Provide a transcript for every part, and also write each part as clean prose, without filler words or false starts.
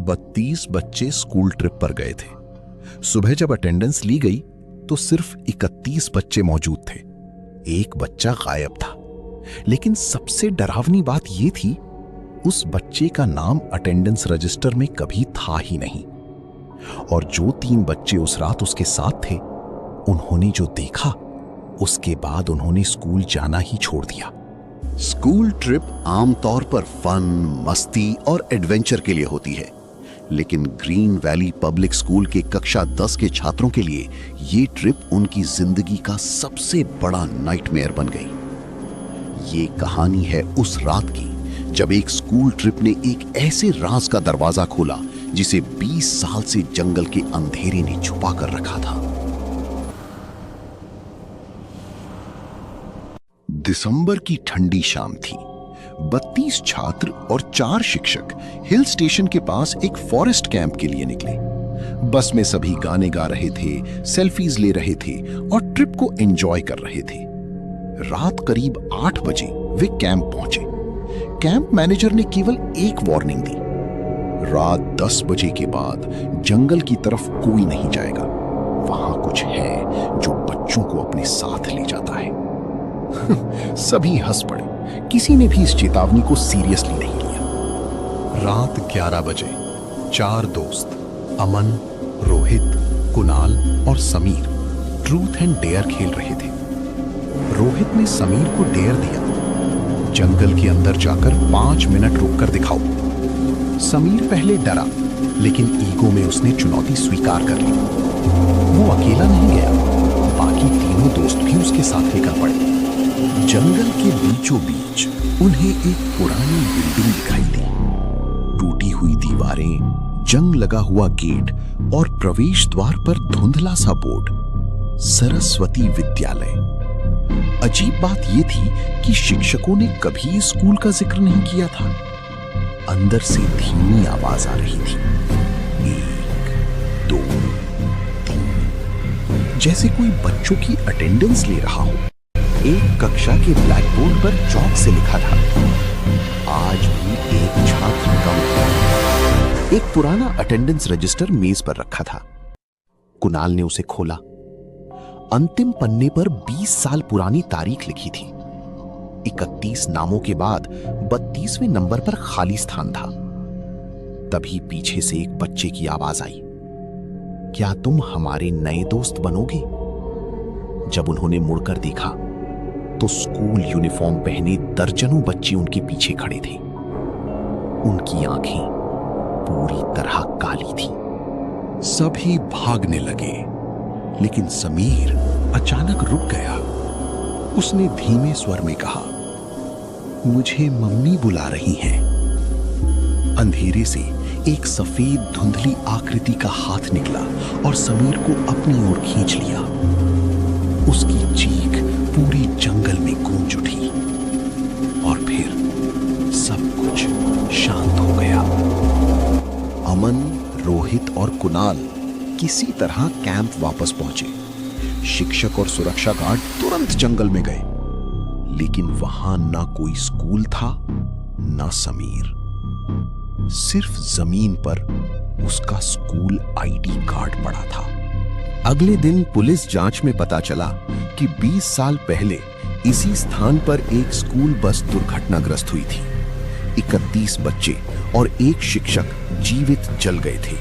32 बच्चे school trip पर गए थे। सुबह जब अटेंडेंस ली गई तो सिर्फ 31 बच्चे मौजूद थे। एक बच्चा गायब था। लेकिन सबसे डरावनी बात यह थी, उस बच्चे का नाम अटेंडेंस रजिस्टर में कभी था ही नहीं। और जो 3 बच्चे उस रात उसके साथ थे, उन्होंने जो देखा, उसके बाद उन्होंने स्कूल जाना ही छोड़ दिया। स्कूल ट्रिप आमतौर पर फन, मस्ती और एडवेंचर के लिए होती है, लेकिन ग्रीन वैली पब्लिक स्कूल के कक्षा 10 के छात्रों के लिए ये ट्रिप उनकी जिंदगी का सबसे बड़ा नाइटमेयर बन गई। ये कहानी है उस रात की जब एक स्कूल ट्रिप ने एक ऐसे राज का दरवाजा खोला जिसे 20 साल से जंगल के अंधेरे ने छुपा कर रखा था। दिसंबर की ठंडी शाम थी। 32 छात्र और 4 शिक्षक हिल स्टेशन के पास एक फॉरेस्ट कैंप के लिए निकले। बस में सभी गाने गा रहे थे, सेल्फीज ले रहे थे और ट्रिप को एंजॉय कर रहे थे। रात करीब 8 बजे वे कैंप पहुंचे। कैंप मैनेजर ने केवल एक वार्निंग दी, रात 10 बजे के बाद जंगल की तरफ कोई नहीं जाएगा। वहां कुछ है जो बच्चों को अपने साथ ले जाता है। सभी हंस पड़े। किसी ने भी इस चेतावनी को सीरियसली नहीं लिया। रात 11 बजे 4 दोस्त अमन, रोहित, कुणाल और समीर ट्रूथ एंड डेयर खेल रहे थे। रोहित ने समीर को डेयर दिया, जंगल के अंदर जाकर 5 मिनट रुककर दिखाओ। समीर पहले डरा, लेकिन ईगो में उसने चुनौती स्वीकार कर ली। वो अकेला नहीं गया, बाकी तीनों दोस्त भी उसके साथ लेकर पड़े। जंगल के बीचों बीच उन्हें एक पुरानी बिल्डिंग दिखाई दी। टूटी हुई दीवारें, जंग लगा हुआ गेट और प्रवेश द्वार पर धुंधला सा बोर्ड, सरस्वती विद्यालय। अजीब बात यह थी कि शिक्षकों ने कभी स्कूल का जिक्र नहीं किया था। अंदर से धीमी आवाज आ रही थी, 1, 2, 3, जैसे कोई बच्चों की अटेंडेंस ले रहा हो। एक कक्षा के ब्लैक बोर्ड पर चौक से लिखा था, आज भी एक छात्र कम है। एक पुराना अटेंडेंस रजिस्टर मेज पर रखा था। कुणाल ने उसे खोला। अंतिम पन्ने पर 20 साल पुरानी तारीख लिखी थी। 31 नामों के बाद 32वें नंबर पर खाली स्थान था। तभी पीछे से एक बच्चे की आवाज आई, क्या तुम हमारे नए दोस्त बनोगे? जब उन्होंने मुड़कर देखा तो स्कूल यूनिफॉर्म पहने दर्जनों बच्चे उनके पीछे खड़े थे। उनकी आंखें पूरी तरह काली थी। सभी भागने लगे, लेकिन समीर अचानक रुक गया। उसने धीमे स्वर में कहा, मुझे मम्मी बुला रही हैं। अंधेरे से एक सफेद धुंधली आकृति का हाथ निकला और समीर को अपनी ओर खींच लिया। उसकी चीख पूरी जंगल में गूंज उठी और फिर सब कुछ शांत हो गया। अमन, रोहित और कुणाल किसी तरह कैंप वापस पहुंचे। शिक्षक और सुरक्षा गार्ड तुरंत जंगल में गए, लेकिन वहां ना कोई स्कूल था, ना समीर। सिर्फ जमीन पर उसका स्कूल आईडी कार्ड पड़ा था। अगले दिन पुलिस जांच में पता चला कि 20 साल पहले इसी स्थान पर एक स्कूल बस दुर्घटनाग्रस्त हुई थी। 31 बच्चे और एक शिक्षक जीवित जल गए थे।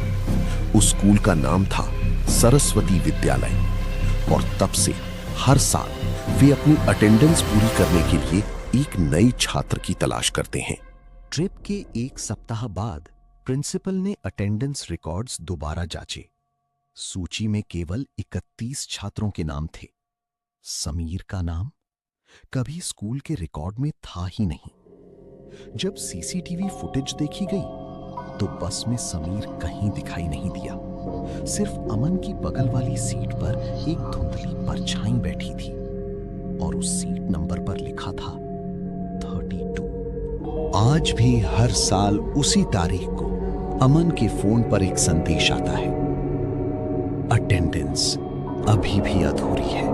उस स्कूल का नाम था सरस्वती विद्यालय और तब से हर साल वे अपनी अटेंडेंस पूरी करने के लिए एक नए छात्र की तलाश करते हैं। ट्रिप के 1 सप्ताह बाद प्रिंसिपल ने अटेंडेंस रिकॉर्ड्स दोबारा जांचे। सूची में केवल 31 छात्रों के नाम थे। समीर का नाम कभी स्कूल के रिकॉर्ड में था ही नहीं। जब सीसीटीवी फुटेज देखी गई तो बस में समीर कहीं दिखाई नहीं दिया। सिर्फ अमन की बगल वाली सीट पर एक धुंधली परछाई बैठी थी और उस सीट नंबर पर लिखा था 32। आज भी हर साल उसी तारीख को अमन के फोन पर एक संदेश आता है, अटेंडेंस अभी भी अधूरी है।